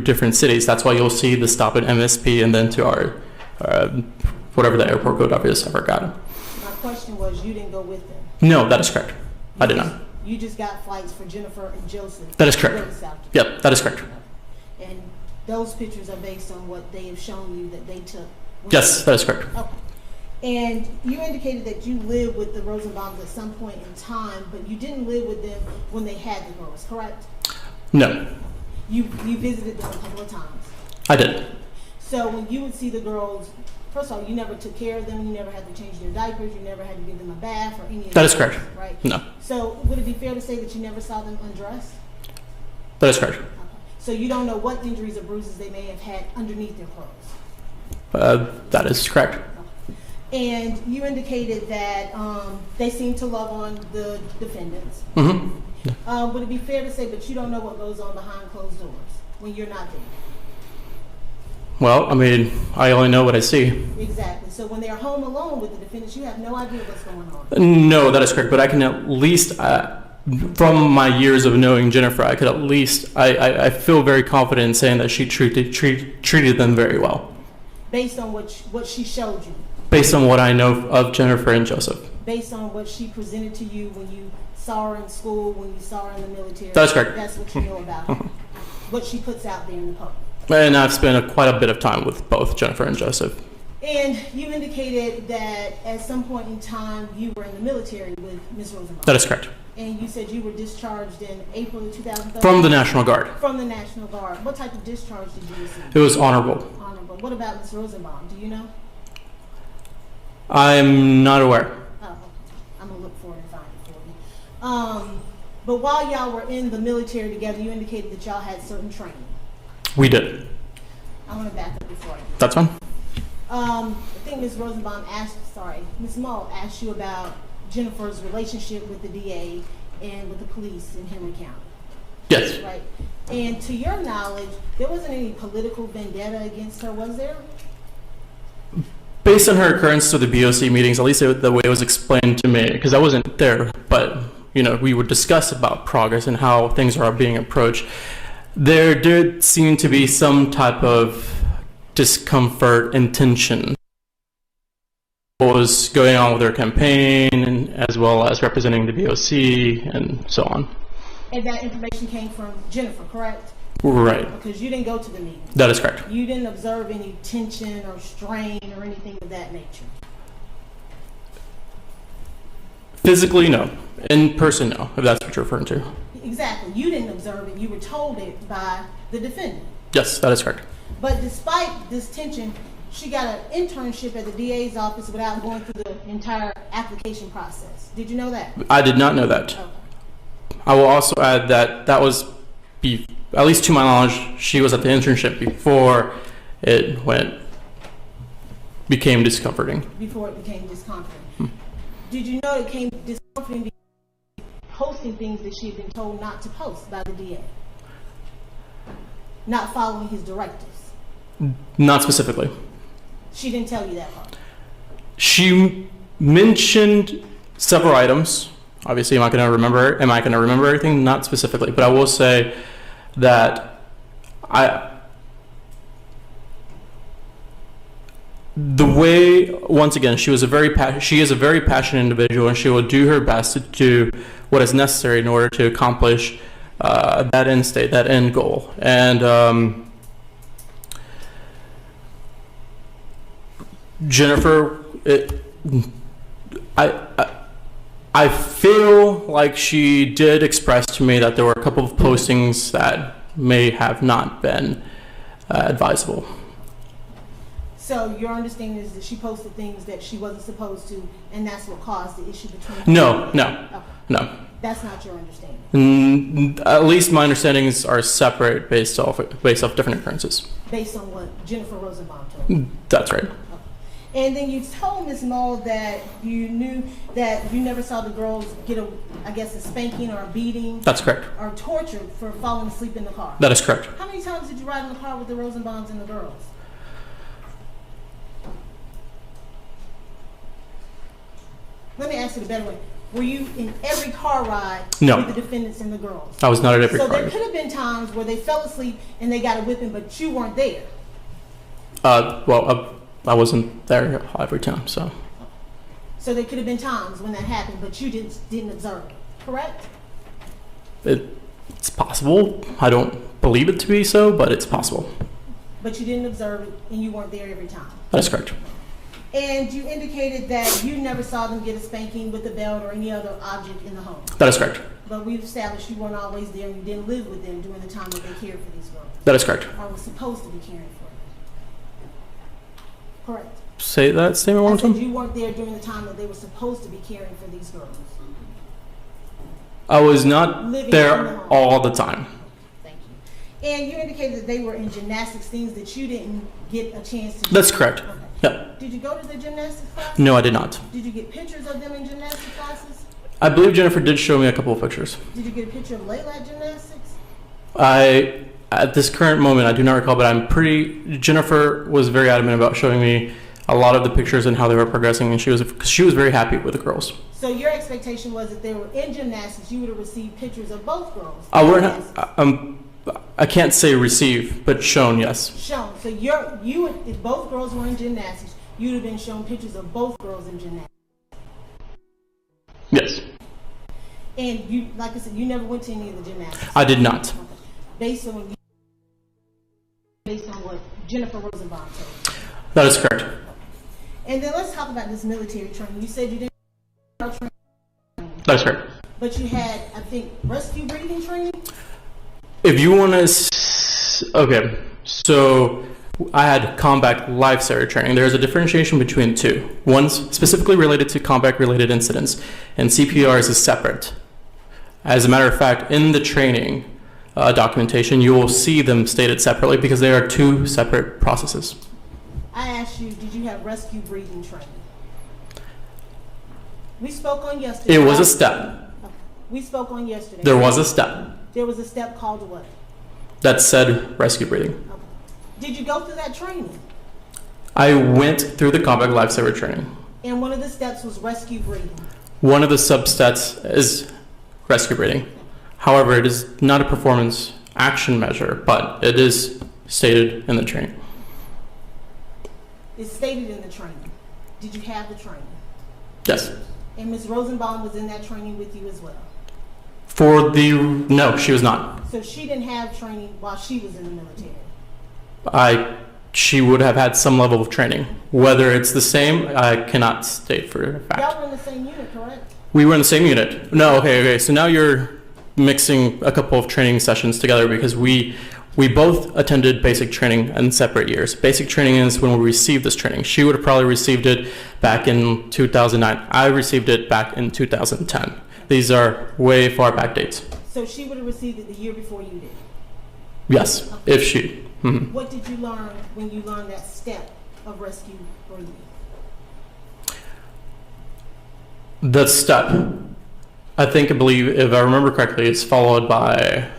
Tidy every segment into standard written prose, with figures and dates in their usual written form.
different cities. That's why you'll see the stop at MSP and then to our, whatever the airport code is, I forgot. My question was, you didn't go with them? No, that is correct. I did not. You just got flights for Jennifer and Joseph? That is correct. Yep, that is correct. And those pictures are based on what they have shown you that they took? Yes, that is correct. Okay. And you indicated that you lived with the Rosenbaums at some point in time, but you didn't live with them when they had the girls, correct? No. You visited them a couple of times? I did. So when you would see the girls, first of all, you never took care of them, you never had to change their diapers, you never had to give them a bath or any of that? That is correct. Right? No. So would it be fair to say that you never saw them undressed? That is correct. Okay. So you don't know what injuries or bruises they may have had underneath their clothes? That is correct. And you indicated that they seem to love on the defendants. Mm-hmm. Would it be fair to say that you don't know what goes on behind closed doors when you're not there? Well, I mean, I only know what I see. Exactly. So when they're home alone with the defendants, you have no idea what's going on. No, that is correct. But I can at least, from my years of knowing Jennifer, I could at least, I feel very confident in saying that she treated them very well. Based on what she showed you? Based on what I know of Jennifer and Joseph. Based on what she presented to you when you saw her in school, when you saw her in the military? That's correct. That's what you know about her. What she puts out there in the public. And I've spent quite a bit of time with both Jennifer and Joseph. And you indicated that at some point in time you were in the military with Ms. Rosenbaum. That is correct. And you said you were discharged in April of 2013? From the National Guard. From the National Guard. What type of discharge did you receive? It was honorable. Honorable. What about Ms. Rosenbaum? Do you know? I'm not aware. Oh, okay. I'm going to look for it and find it for you. But while y'all were in the military together, you indicated that y'all had certain training. We did. I'm going to back up before I do. That's fine. I think Ms. Ms. Mull asked you about Jennifer's relationship with the DA and with the police in Henry County. Yes. Right. And to your knowledge, there wasn't any political vendetta against her, was there? Based on her occurrence to the BOC meetings, at least the way it was explained to me, because I wasn't there, but you know, we would discuss about progress and how things are being approached. There did seem to be some type of discomfort and tension. What was going on with her campaign, and as well as representing the BOC and so on. And that information came from Jennifer, correct? Right. Because you didn't go to the meeting. That is correct. You didn't observe any tension or strain or anything of that nature? Physically, no. In person, no, if that's what you're referring to. Exactly. You didn't observe it. You were told it by the defendant. Yes, that is correct. But despite this tension, she got an internship at the DA's office without going through the entire application process. Did you know that? I did not know that. Okay. I will also add that that was, at least to my knowledge, she was at the internship before it became discomforting. Before it became discomforting. Did you know it became discomforting because posting things that she had been told not to post by the DA? Not following his directives? Not specifically. She didn't tell you that part? She mentioned several items. Obviously, am I going to remember everything? Not specifically, but I will say that the way, once again, she is a very passionate individual, and she will do her best to do what is necessary in order to accomplish that end state, that end goal. And Jennifer, I feel like she did express to me that there were a couple of postings that may have not been advisable. So your understanding is that she posted things that she wasn't supposed to, and that's what caused the issue between No. Okay. No. That's not your understanding? At least my understandings are separate based off different occurrences. Based on what Jennifer Rosenbaum told you? That's right. Okay. And then you told Ms. Mull that you knew that you never saw the girls get a spanking or a beating? That's correct. Or tortured for falling asleep in the car? That is correct. How many times did you ride in the car with the Rosenbaums and the girls? Let me ask it a better way. Were you in every car ride No. with the defendants and the girls? I was not at every So car. there could have been times where they fell asleep and they got a whipping, but you weren't there. I wasn't there every time, so. So there could have been times when that happened, but you didn't observe it, correct? It's possible. I don't believe it to be so, but it's possible. But you didn't observe it and you weren't there every time. That is correct. And you indicated that you never saw them get a spanking with a belt or any other object in the home. That is correct. But we've established you weren't always there and you didn't live with them during the time that they cared for these girls. That is correct. Or was supposed to be caring for them. Correct. Say that statement one I more said time. you weren't there during the time that they were supposed to be caring for these girls. I was not Living in the there home. all the time. Thank you. And you indicated that they were in gymnastics, things that you didn't get a chance to do. That's correct. Okay. Yeah. Did you go to the gymnastics class? No, I did not. Did you get pictures of them in gymnastics classes? I believe Jennifer did show me a couple of pictures. Did you get a picture of Laila at gymnastics? At this current moment, I do not recall, but Jennifer was very adamant about showing me a lot of the pictures and how they were progressing, and she was very happy with the girls. So your expectation was that they were in gymnastics, you would have received pictures of both girls? I can't say receive, but shown, yes. Shown. So if both girls were in gymnastics, you'd have been shown pictures of both girls in gymnastics. Yes. And you, like I said, you never went to any of the gymnastics. I did not. Okay. Based on what Jennifer Rosenbaum told you. That is correct. And then let's talk about this military training. You said you didn't have training, That is correct. but you had, I think, rescue breathing training? If you want to, okay, so I had combat lifesaver training. There's a differentiation between two. One's specifically related to combat-related incidents, and CPRs is separate. As a matter of fact, in the training documentation, you will see them stated separately because they are two separate processes. I asked you, did you have rescue breathing training? We spoke on yesterday. It was a step. Okay. We spoke on yesterday. There was a step There was a step called what? that said rescue breathing. Okay. Did you go through that training? I went through the combat lifesaver training. And one of the steps was rescue breathing. One of the subsets is rescue breathing. However, it is not a performance action measure, but it is stated in the training. It's stated in the training. Did you have the training? Yes. And Ms. Rosenbaum was in that training with you as well. No, she was not. So she didn't have training while she was in the military. She would have had some level of training. Whether it's the same, I cannot state for a Y'all fact. were in the same unit, correct? We were in the same unit. No, okay. So now you're mixing a couple of training sessions together because we both attended basic training in separate years. Basic training is when we received this training. She would have probably received it back in 2009. I received it back in 2010. These are way far back dates. So she would have received it the year before you did. Yes, if she. Mhm. What did you learn when you learned that step of rescue breathing? The step, I believe, if I remember correctly, is followed by,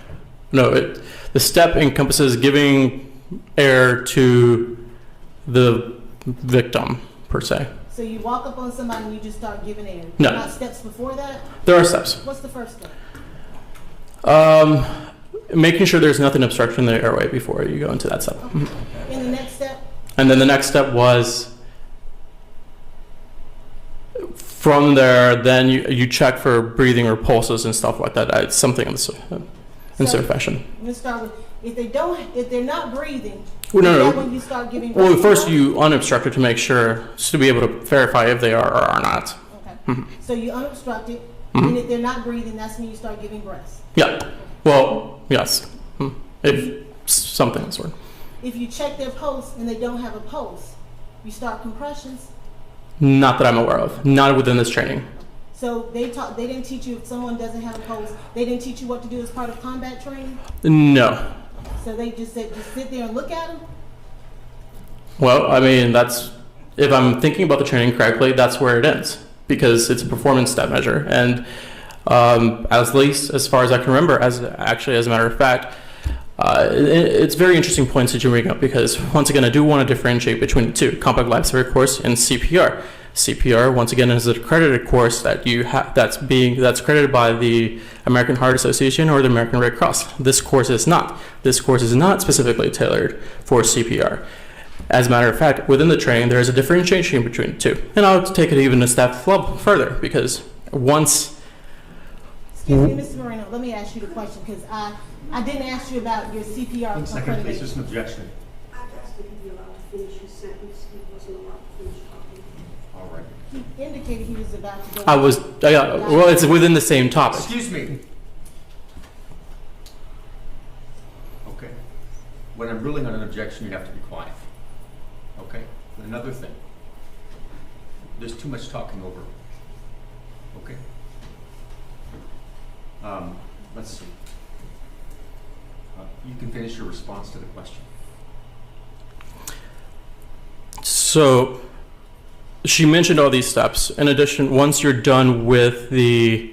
the step encompasses giving air to the victim, per se. So you walk up on somebody and you just start giving air. No. Not steps before that? There are steps. What's the first step? Making sure there's nothing obstructing the airway before you go into that step. Okay. Mhm. And the next step? And then the next step was, from there, then you check for breathing or pulses and stuff like that. It's something in sort of fashion. Let's start with, if they're not breathing, Well, no, is no. that when you start giving Well, rescue first breath? you unobstruct it to make sure, to be able to verify if they are or are not. Okay. So you unobstruct it, Mhm. and if they're not breathing, that's when you start giving breaths. Yeah. Well, yes. If something of the sort. If you check their pulse and they don't have a pulse, you start compressions. Not that I'm aware of. Not within this training. So they didn't teach you if someone doesn't have a pulse, they didn't teach you what to do as part of combat training? No. So they just said, just sit there and look at them? Well, I mean, if I'm thinking about the training correctly, that's where it ends. Because it's a performance step measure. And at least as far as I can remember, as a matter of fact, it's very interesting points that you bring up because, once again, I do want to differentiate between the two, combat lifesaver course and CPR. CPR, once again, is an accredited course that that's accredited by the American Heart Association or the American Red Cross. This course is not. This course is not specifically tailored for CPR. As a matter of fact, within the training, there is a differentiation between the two. And I'll take it even a step further, because once... Excuse me, Mr. Moreno, let me ask you the question, because I didn't ask you about your CPR. 1 second, please. There's an objection. I asked if he'd be allowed to finish his sentence. He wasn't allowed to finish talking. All right. He indicated he was about to go. Well, it's within the same topic. Excuse me. Okay. When I'm ruling on an objection, you have to be quiet. Okay? And another thing. There's too much talking over. Okay? Let's see. You can finish your response to the question. So she mentioned all these steps. In addition, once you're done with the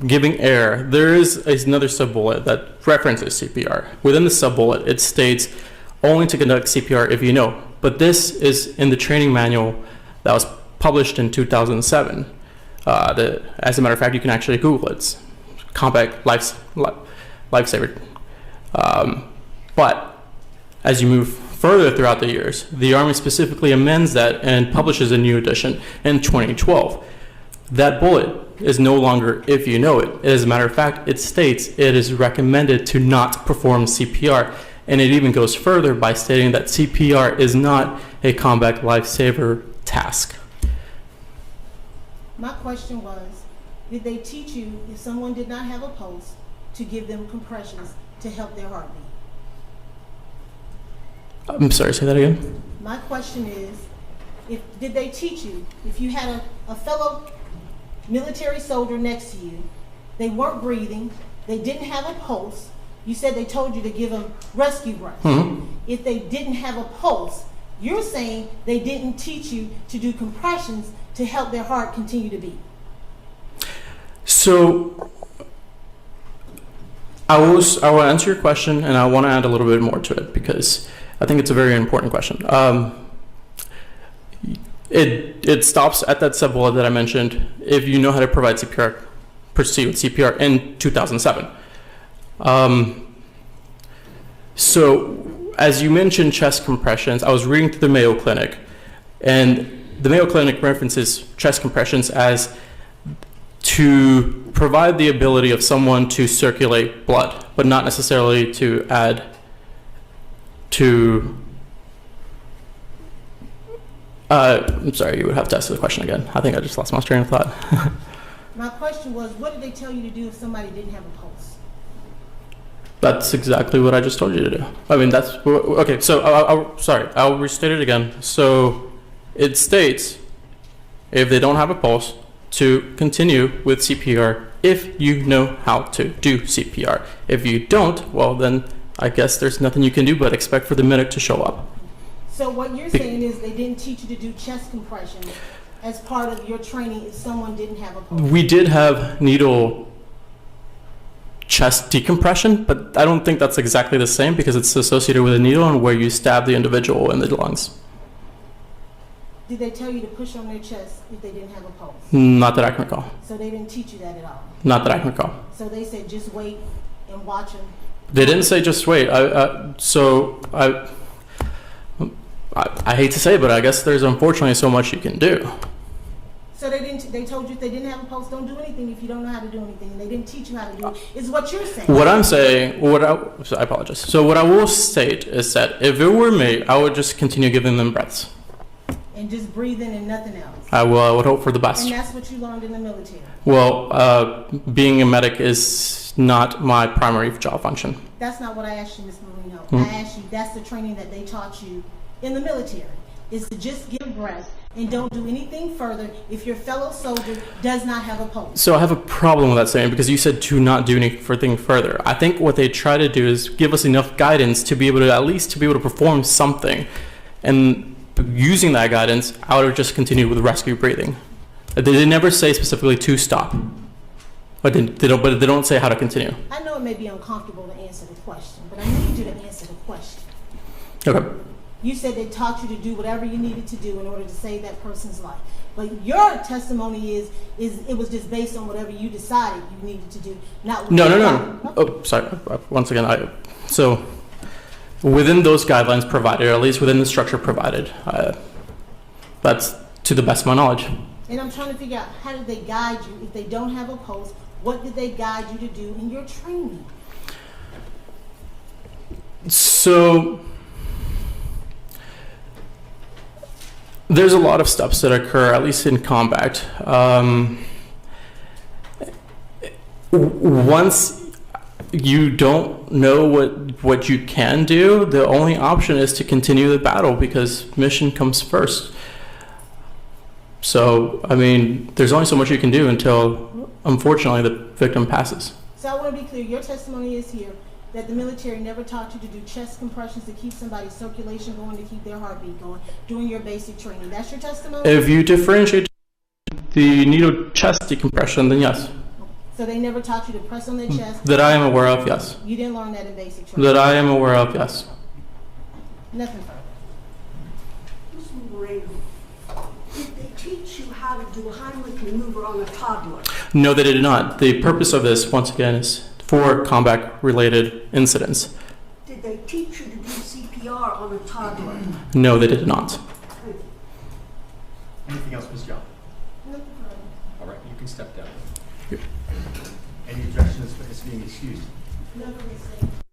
giving air, there is another sub-bullet that references CPR. Within the sub-bullet, it states only to conduct CPR if you know. But this is in the training manual that was published in 2007. As a matter of fact, you can actually Google it. It's Combat Lifesaver. But as you move further throughout the years, the Army specifically amends that and publishes a new edition in 2012. That bullet is no longer if you know it. As a matter of fact, it states it is recommended to not perform CPR. And it even goes further by stating that CPR is not a combat lifesaver task. My question was, did they teach you, if someone did not have a pulse, to give them compressions to help their heartbeat? I'm sorry, say that again? My question is, did they teach you, if you had a fellow military soldier next to you, they weren't breathing, they didn't have a pulse, you said they told you to give them rescue breaths. Mm-hmm. If they didn't have a pulse, you're saying they didn't teach you to do compressions to help their heart continue to beat. So I will answer your question, and I want to add a little bit more to it because I think it's a very important question. It stops at that sub-bullet that I mentioned. If you know how to provide CPR, proceed with CPR in 2007. So as you mentioned chest compressions, I was reading through the Mayo Clinic, and the Mayo Clinic references chest compressions as to provide the ability of someone to circulate blood, but not necessarily to add to... I'm sorry, you would have to ask the question again. I think I just lost my train of thought. My question was, what did they tell you to do if somebody didn't have a pulse? That's exactly what I just told you to do. I mean, that's... Okay, so I'll restate it again. So it states, if they don't have a pulse, to continue with CPR if you know how to do CPR. If you don't, well, then I guess there's nothing you can do but expect for the medic to show up. So what you're saying is they didn't teach you to do chest compressions as part of your training if someone didn't have a pulse? We did have needle chest decompression, but I don't think that's exactly the same because it's associated with a needle and where you stab the individual in the lungs. Did they tell you to push on their chest if they didn't have a pulse? Not that I can recall. So they didn't teach you that at all? Not that I can recall. So they said just wait and watch them? They didn't say just wait. I hate to say it, but I guess there's unfortunately so much you can do. So they told you if they didn't have a pulse, don't do anything if you don't know how to do anything. And they didn't teach you how to do it, is what you're saying. What I'm saying, I apologize. So what I will state is that if it were me, I would just continue giving them breaths. And just breathing and nothing else. I would hope for the best. And that's what you learned in the military. Well, being a medic is not my primary job function. That's not what I asked you, Ms. Marino. I asked you, that's the training that they taught you in the military, is to just give breaths and don't do anything further if your fellow soldier does not have a pulse. So I have a problem with that saying because you said to not do anything further. I think what they try to do is give us enough guidance to be able to, at least to be able to perform something. And using that guidance, I would have just continued with rescue breathing. They never say specifically to stop, but they don't say how to continue. I know it may be uncomfortable to answer the question, but I need you to answer the question. Okay. You said they taught you to do whatever you needed to do in order to save that person's life. But your testimony is it was just based on whatever you decided you needed to do, not what No, you no, thought. no. Oh, sorry. Once again, so within those guidelines provided, or at least within the structure provided, that's to the best of my knowledge. And I'm trying to figure out, how did they guide you? If they don't have a post, what did they guide you to do in your training? So there's a lot of steps that occur, at least in combat. Once you don't know what you can do, the only option is to continue the battle because mission comes first. So, I mean, there's only so much you can do until, unfortunately, the victim passes. So I want to be clear, your testimony is here that the military never taught you to do chest compressions to keep somebody's circulation going, to keep their heartbeat going, during your basic training. That's your testimony? If you differentiate the needle chest decompression, then yes. So they never taught you to press on their chest? That I am aware of, yes. You didn't learn that in basic training? That I am aware of, yes. Nothing further. Mr. Moreno, did they teach you how to do a Heimlich maneuver on a toddler? No, they did not. The purpose of this, once again, is for combat-related incidents. Did they teach you to do CPR on a toddler? No, they did not. Anything else, Ms. Young? Nothing further. All right, you can step down. Any objections to this being excused? Nothing to say.